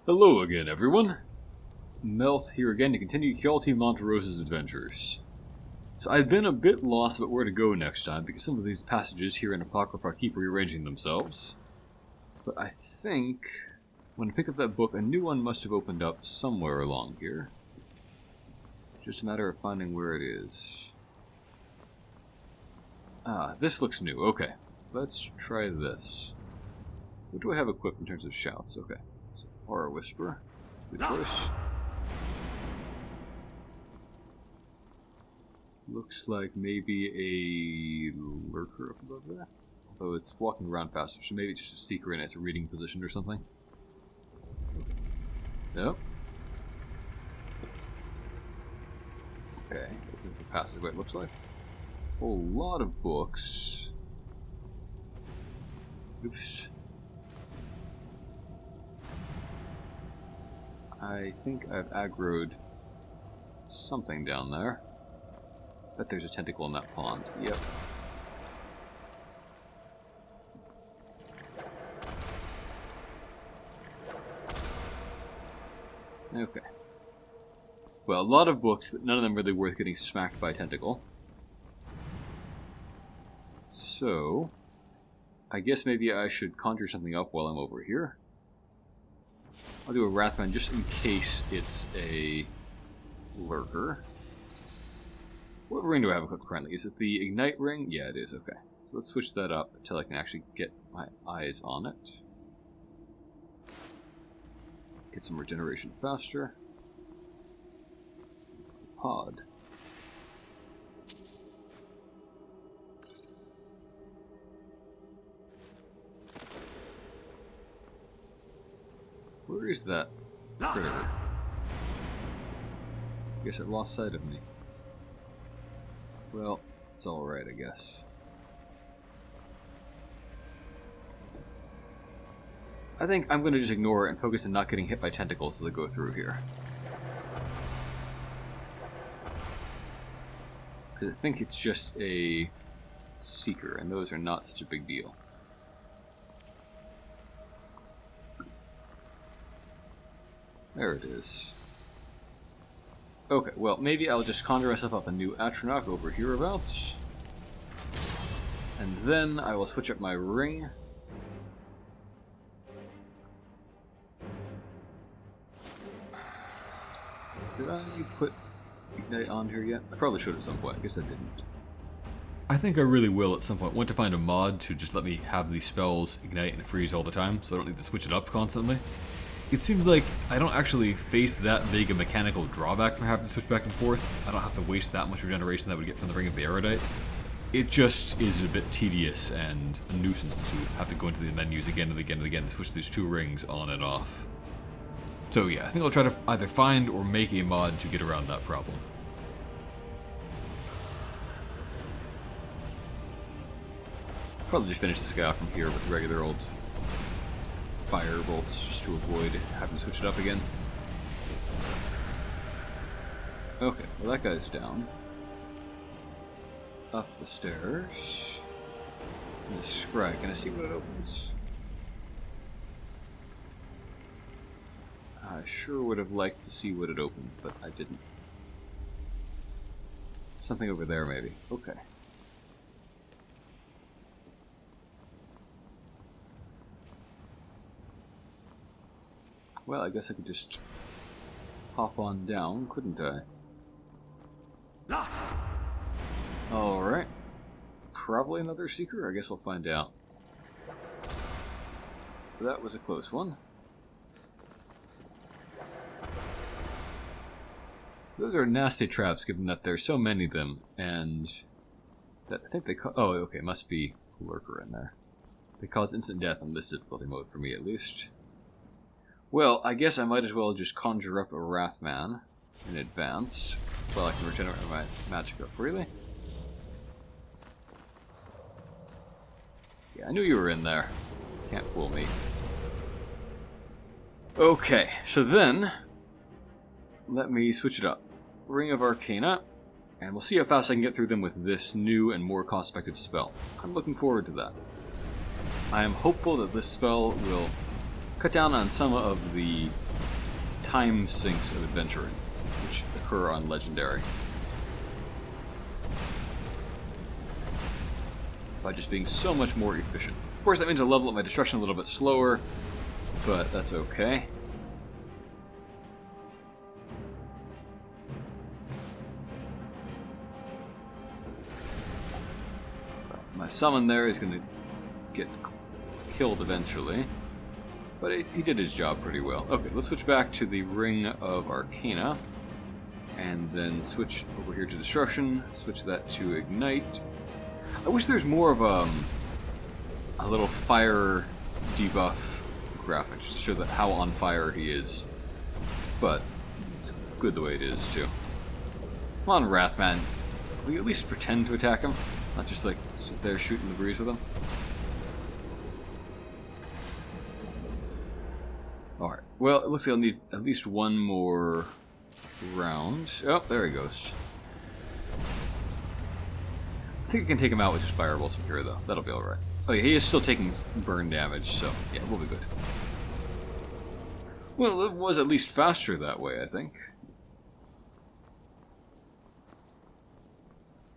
Hello again, everyone. Melth here again to continue Hjalti Monterosa's adventures. So I've been a bit lost about where to go next time, because some of these passages here in Apocrypha keep rearranging themselves. But I think, when I pick up that book, a new one must have opened up somewhere along here. Just a matter of finding where it is. Ah, this looks new. Okay, let's try this. What do I have equipped in terms of shouts? Okay. Horror Whisper. That's a good choice. Looks like maybe a lurker up above there. Although it's walking around faster, so maybe it's just a seeker in its reading position or something. Nope. Okay, the passageway it looks like. A whole lot of books. Oops. I think I've aggroed something down there. Bet there's a tentacle in that pond. Yep. Okay. Well, a lot of books, but none of them really worth getting smacked by a tentacle. So, I guess maybe I should conjure something up while I'm over here. I'll do a Wrathman just in case it's a lurker. What ring do I have equipped currently? Is it the Ignite ring? Yeah, it is. Okay. So let's switch that up until I can actually get my eyes on it. Get some regeneration faster. Pod. Where is that critter? I guess it lost sight of me. Well, it's alright, I guess. I think I'm going to just ignore it and focus on not getting hit by tentacles as I go through here. Because I think it's just a seeker, and those are not such a big deal. There it is. Okay, well, maybe I'll just conjure myself up a new Atronach over hereabouts. And then I will switch up my ring. Did I put Ignite on here yet? I probably should at some point. I guess I didn't. I think I really will at some point. Want to find a mod to just let me have these spells ignite and freeze all the time, so I don't need to switch it up constantly. It seems like I don't actually face that big a mechanical drawback from having to switch back and forth. I don't have to waste that much regeneration that I would get from the Ring of the Erudite. It just is a bit tedious and a nuisance to have to go into the menus again and again and again to switch these two rings on and off. So yeah, I think I'll try to either find or make a mod to get around that problem. Probably just finish this guy off from here with regular old fire bolts just to avoid having to switch it up again. Okay, well that guy's down. Up the stairs. And just scry. Can I see what it opens? I sure would have liked to see what it opened, but I didn't. Something over there maybe. Okay. Well, I guess I could just hop on down, couldn't I? Lost. Alright. Probably another seeker? I guess we'll find out. That was a close one. Those are nasty traps, given that there's so many of them, and that I think they oh, okay, must be a lurker in there. They cause instant death on this difficulty mode, for me at least. Well, I guess I might as well just conjure up a Wrathman in advance, while I can regenerate my magicka freely. Yeah, I knew you were in there. Can't fool me. Okay, so then, let me switch it up. Ring of Arcana, and we'll see how fast I can get through them with this new and more cost-effective spell. I'm looking forward to that. I am hopeful that this spell will cut down on some of the time sinks of adventuring, which occur on Legendary. By just being so much more efficient. Of course, that means I level up my destruction a little bit slower, but that's okay. My summon there is going to get killed eventually, but he did his job pretty well. Okay, let's switch back to the Ring of Arcana, and then switch over here to Destruction, switch that to Ignite. I wish there's more of a little fire debuff graphic, just to show that how on fire he is, but it's good the way it is too. Come on, Wrathman, will you at least pretend to attack him? Not just like sit there shooting the breeze with him. Alright, well, it looks like I'll need at least one more round. Oh, there he goes. I think I can take him out with just fireballs from here, though. That'll be alright. Oh yeah, he is still taking burn damage, so yeah, we'll be good. Well, it was at least faster that way, I think.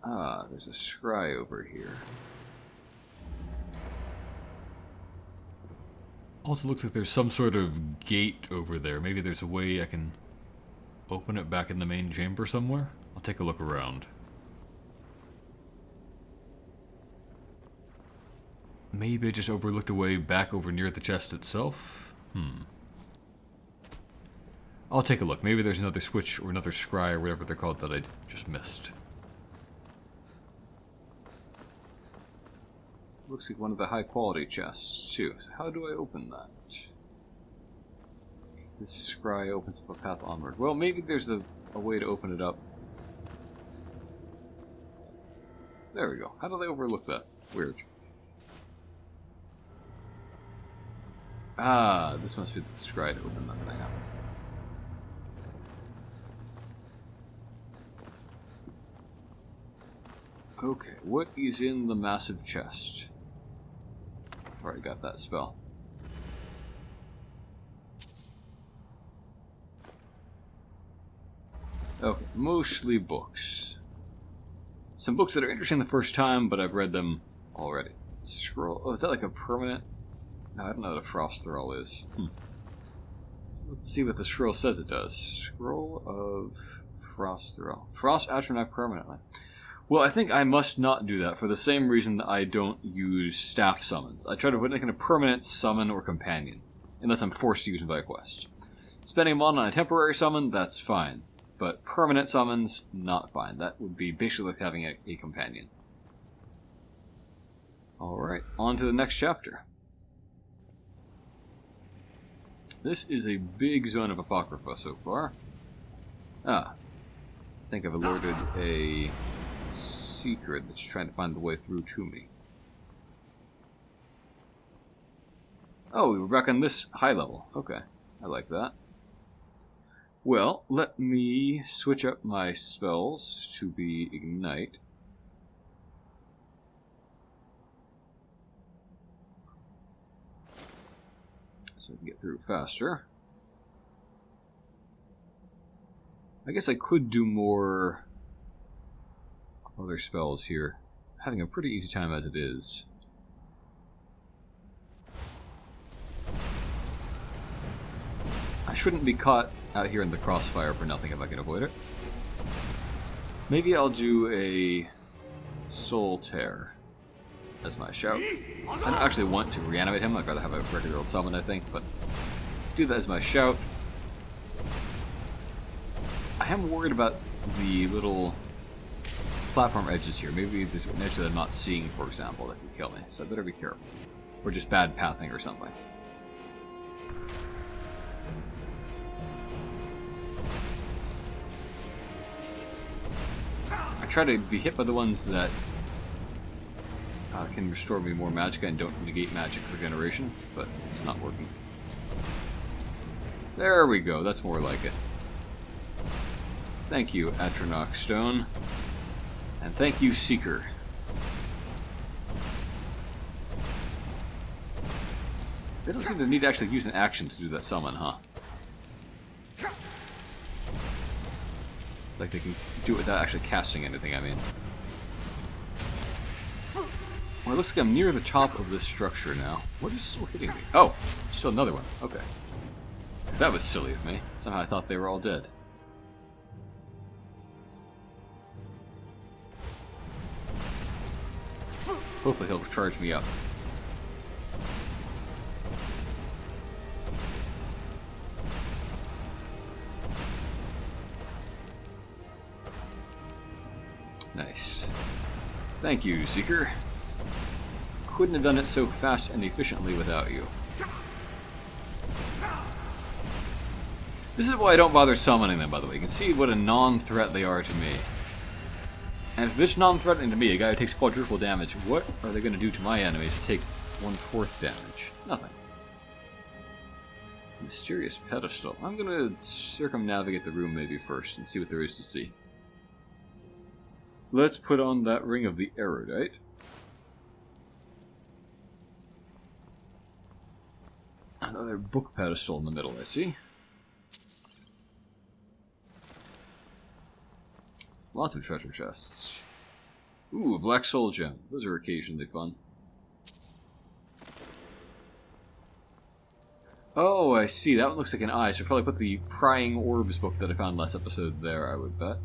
Ah, there's a scry over here. Also looks like there's some sort of gate over there. Maybe there's a way I can open it back in the main chamber somewhere? I'll take a look around. Maybe I just overlooked a way back over near the chest itself? I'll take a look. Maybe there's another switch or another scry or whatever they're called that I just missed. Looks like one of the high quality chests too. So how do I open that? If this scry opens up a path onward. Well, maybe there's a way to open it up. There we go. How do they overlook that? Weird. Ah, this must be the scry to open that thing up. Okay, what is in the massive chest? Already got that spell. Okay, mostly books. Some books that are interesting the first time, but I've read them already. Scroll. Oh, is that like a permanent? No, I don't know what a frost thrall is. Let's see what the scroll says it does. Scroll of frost thrall. Frost Atronach permanently. Well, I think I must not do that for the same reason that I don't use staff summons. I try to avoid making a permanent summon or companion, unless I'm forced to use them by quest. Spending mana on a temporary summon, that's fine. But permanent summons, not fine. That would be basically like having a companion. Alright, on to the next chapter. This is a big zone of Apocrypha so far. Ah, I think I've alerted a secret that's trying to find the way through to me. Oh, we're back on this high level. Okay, I like that. Well, let me switch up my spells to be Ignite. So I can get through faster. I guess I could do more other spells here. Having a pretty easy time as it is. I shouldn't be caught out here in the crossfire for nothing if I can avoid it. Maybe I'll do a Soul Tear as my shout. I don't actually want to reanimate him. I'd rather have a regular old summon, I think, but do that as my shout. I am worried about the little platform edges here. Maybe there's an edge that I'm not seeing, for example, that could kill me. So I better be careful. Or just bad pathing or something. I try to be hit by the ones that can restore me more magicka and don't negate magic regeneration, but it's not working. There we go, that's more like it. Thank you, Atronach Stone. And thank you, Seeker. They don't seem to need to actually use an action to do that summon, huh? Like they can do it without actually casting anything, I mean. Well, it looks like I'm near the top of this structure now. What is still hitting me? Oh, still another one. Okay. That was silly of me. Somehow I thought they were all dead. Hopefully he'll charge me up. Nice. Thank you, Seeker. Couldn't have done it so fast and efficiently without you. This is why I don't bother summoning them, by the way. You can see what a non-threat they are to me. And if this non-threatening to me, a guy who takes quadruple damage, what are they going to do to my enemies to take 1/4 damage? Nothing. Mysterious pedestal. I'm going to circumnavigate the room maybe first and see what there is to see. Let's put on that Ring of the Erudite. Another book pedestal in the middle, I see. Lots of treasure chests. Ooh, a black soul gem. Those are occasionally fun. Oh, I see. That one looks like an eye, so I'll probably put the Prying Orbs book that I found last episode there, I would bet.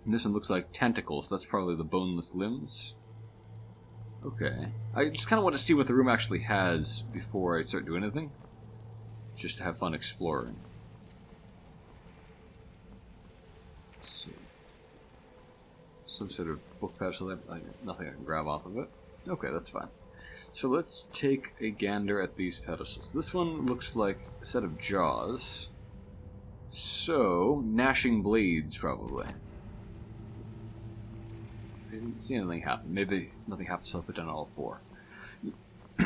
And this one looks like tentacles. That's probably the boneless limbs. Okay. I just kind of want to see what the room actually has before I start doing anything. Just to have fun exploring. Let's see. Some sort of book pedestal. Nothing I can grab off of it. Okay, that's fine. So let's take a gander at these pedestals. This one looks like a set of jaws. So, gnashing blades, probably. I didn't see anything happen. Maybe nothing happens until I put down all four.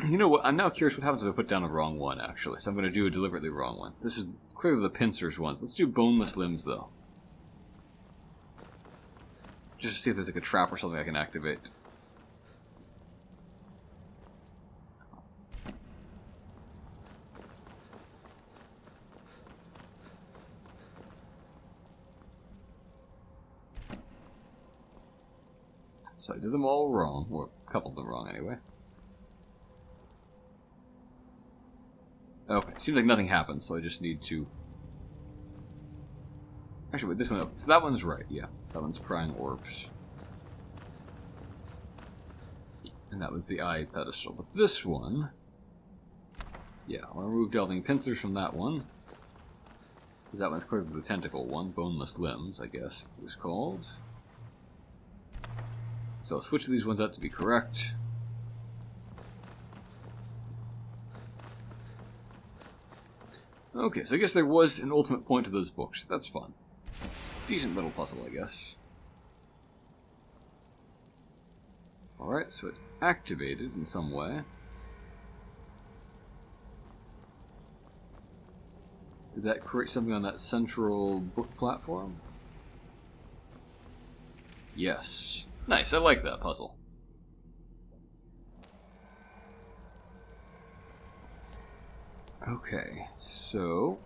You know what? I'm now curious what happens if I put down a wrong one, actually. So I'm going to do a deliberately wrong one. This is clearly the pincers ones. Let's do boneless limbs, though. Just to see if there's like a trap or something I can activate. So I did them all wrong, or a couple of them wrong anyway. Okay, seems like nothing happens, so I just need to... Actually, wait, this one... So that one's right, yeah. That one's Prying Orbs. And that was the eye pedestal. But this one... Yeah, I'll remove Delving Pincers from that one. Because that one's clearly the tentacle one. Boneless Limbs, I guess it was called. So I'll switch these ones out to be correct. Okay, so I guess there was an ultimate point to those books. That's fun. It's a decent little puzzle, I guess. Alright, so it activated in some way. Did that create something on that central book platform? Yes. Nice, I like that puzzle. Okay, so...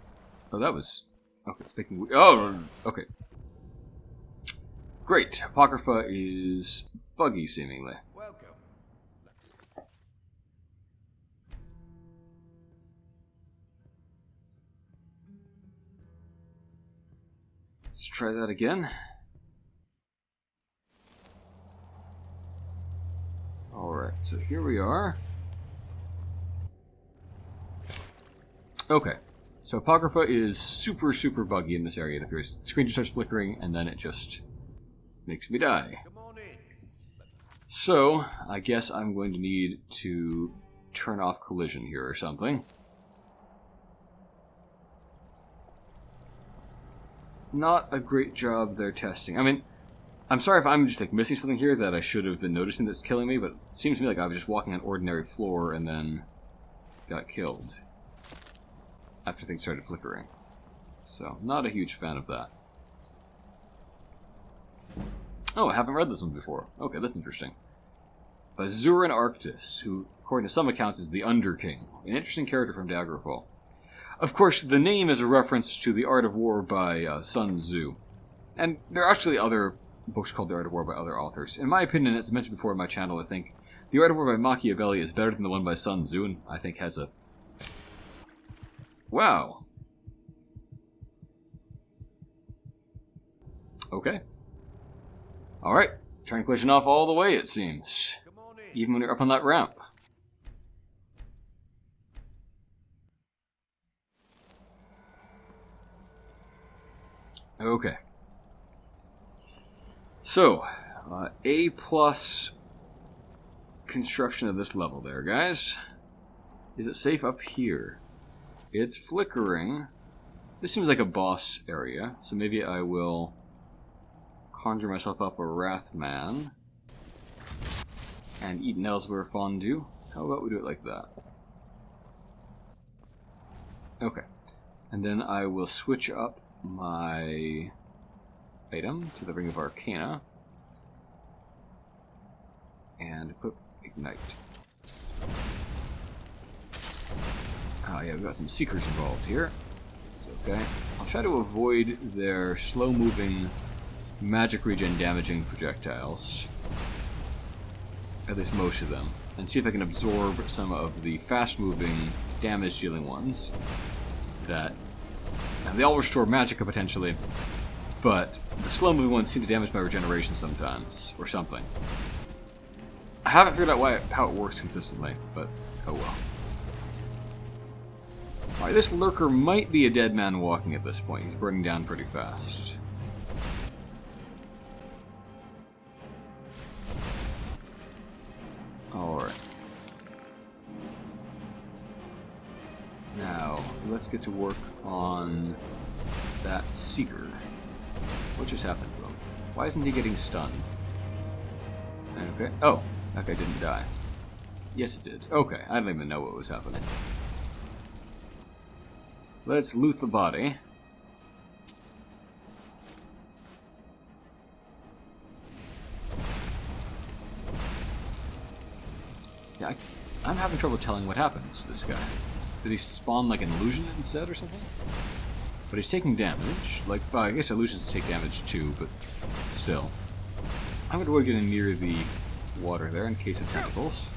Oh, that was... Okay, speaking... Oh, okay. Great. Apocrypha is buggy, seemingly. Welcome. Let's try that again. Alright, so here we are. Okay, so Apocrypha is super, super buggy in this area, it appears. The screen just starts flickering, and then it just makes me die. Come on in. So, I guess I'm going to need to turn off collision here or something. Not a great job they're testing. I mean, I'm sorry if I'm just like missing something here that I should have been noticing that's killing me, but it seems to me like I was just walking on ordinary floor and then got killed after things started flickering. So, not a huge fan of that. Oh, I haven't read this one before. Okay, that's interesting. By Zurin Arctis, who, according to some accounts, is the Underking. An interesting character from Daggerfall. Of course, the name is a reference to The Art of War by Sun Tzu. And there are actually other books called The Art of War by other authors. In my opinion, as I mentioned before on my channel, I think The Art of War by Machiavelli is better than the one by Sun Tzu, and I think has a... Wow. Okay. Alright. Tranquilization off all the way, it seems. Even when you're up on that ramp. Okay. So, A+ construction of this level there, guys. Is it safe up here? It's flickering. This seems like a boss area, so maybe I will conjure myself up a Wrathman and eat an Elsewhere fondue. How about we do it like that? Okay. And then I will switch up my item to the Ring of Arcana and equip Ignite. Oh yeah, we've got some Seekers involved here. It's okay. I'll try to avoid their slow-moving, magic regen damaging projectiles. At least most of them. And see if I can absorb some of the fast-moving, damage-dealing ones. That... And they all restore magicka potentially, but the slow-moving ones seem to damage my regeneration sometimes, or something. I haven't figured out how it works consistently, but oh well. Alright, this lurker might be a dead man walking at this point. He's burning down pretty fast. Alright. Now, let's get to work on that Seeker. What just happened to him? Why isn't he getting stunned? Okay. Oh, that guy didn't die. Yes, it did. Okay, I don't even know what was happening. Let's loot the body. Yeah, I'm having trouble telling what happens to this guy. Did he spawn like an illusion instead or something? But he's taking damage. Like, well, I guess illusions take damage too, but still. I'm going to avoid getting near the water there in case of tentacles.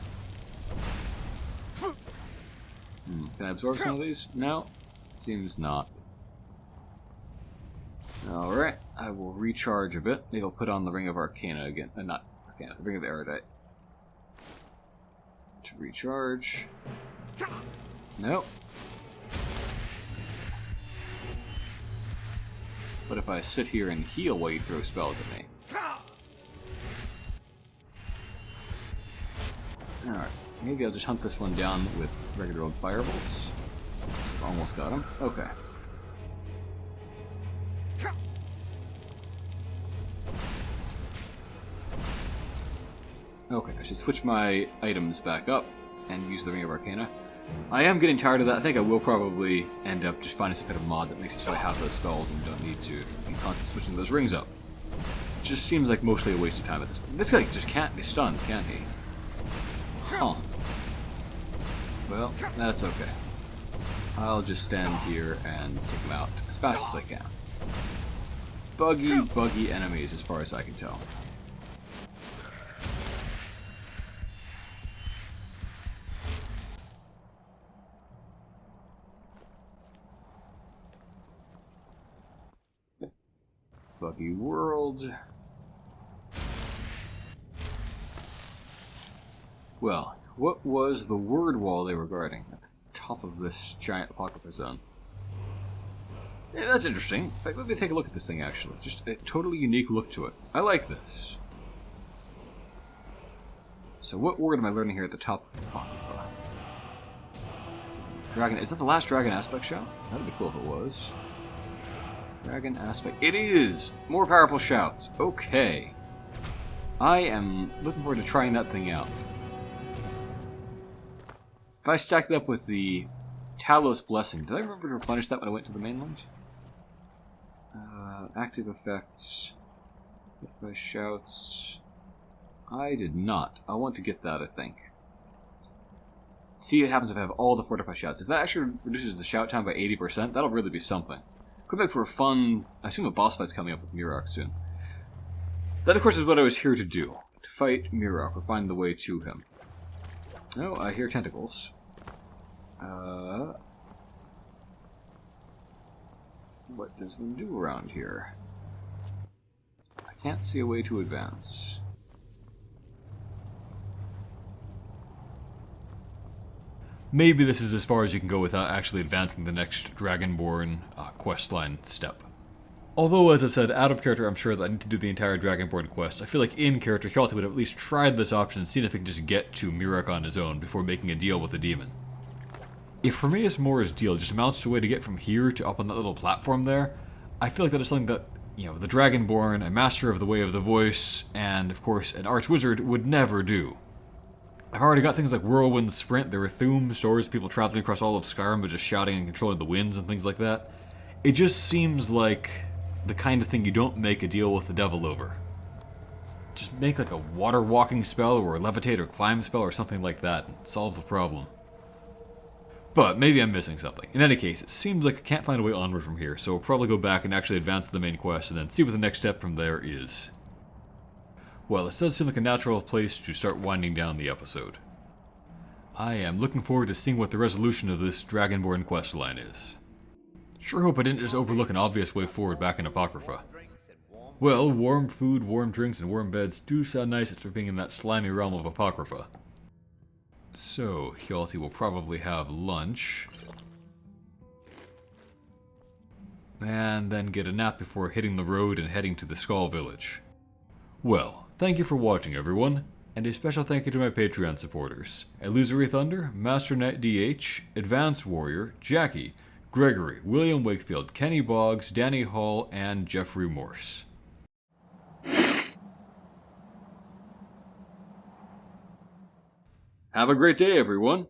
Can I absorb some of these? No. Seems not. Alright, I will recharge a bit. Maybe I'll put on the Ring of Arcana again. Not Arcana, the Ring of Erudite. To recharge. Nope. But if I sit here and heal while you throw spells at me. Alright, maybe I'll just hunt this one down with regular old firebolts. Almost got him. Okay. Okay, I should switch my items back up and use the Ring of Arcana. I am getting tired of that. I think I will probably end up just finding some kind of mod that makes it so I have those spells and don't need to be constantly switching those rings up. It just seems like mostly a waste of time at this point. This guy just can't be stunned, can he? Huh. Well, that's okay. I'll just stand here and take him out as fast as I can. Buggy enemies as far as I can tell. Buggy world. Well, what was the word wall they were guarding at the top of this giant Apocrypha zone? Yeah, that's interesting. Let me take a look at this thing, actually. Just a totally unique look to it. I like this. So what word am I learning here at the top of Apocrypha? Dragon, is that the last Dragon Aspect shout? That'd be cool if it was. Dragon Aspect. It is! More powerful shouts. Okay. I am looking forward to trying that thing out. If I stacked it up with the Talos Blessing, did I remember to replenish that when I went to the mainland? Active effects. If shouts. I did not. I want to get that, I think. see what happens if I have all the fortified shouts. If that actually reduces the shout time by 80%, that'll really be something. Could make for a fun... I assume a boss fight's coming up with Murok soon. That, of course, is what I was here to do. To fight Murok, or find the way to him. Oh, I hear tentacles. What does one do around here? I can't see a way to advance. Maybe this is as far as you can go without actually advancing the next Dragonborn questline step. Although, as I said, out of character, I'm sure that I need to do the entire Dragonborn quest. I feel like in character, Hjalti would have at least tried this option and seen if he can just get to Murok on his own before making a deal with the demon. If Hermaeus Mora's deal just amounts to a way to get from here to up on that little platform there, I feel like that is something that, you know, the Dragonborn, a master of the Way of the Voice, and, of course, an Archwizard would never do. I've already got things like Whirlwind Sprint, there are Thuum stories, people traveling across all of Skyrim but just shouting and controlling the winds and things like that. It just seems like the kind of thing you don't make a deal with the devil over. Just make like a water walking spell or a levitate or climb spell or something like that and solve the problem. But maybe I'm missing something. In any case, it seems like I can't find a way onward from here, so we'll probably go back and actually advance to the main quest and then see what the next step from there is. Well, it does seem like a natural place to start winding down the episode. I am looking forward to seeing what the resolution of this Dragonborn questline is. Sure hope I didn't just overlook an obvious way forward back in Apocrypha. Well, warm food, warm drinks, and warm beds do sound nice after being in that slimy realm of Apocrypha. So, Hjalti will probably have lunch. And then get a nap before hitting the road and heading to the Skull Village. Well, thank you for watching, everyone, and a special thank you to my Patreon supporters: Illusory Thunder, Master Knight DH, Advanced Warrior, Jackie, Gregory, William Wakefield, Kenny Boggs, Danny Hall, and Jeffrey Morse. Have a great day, everyone!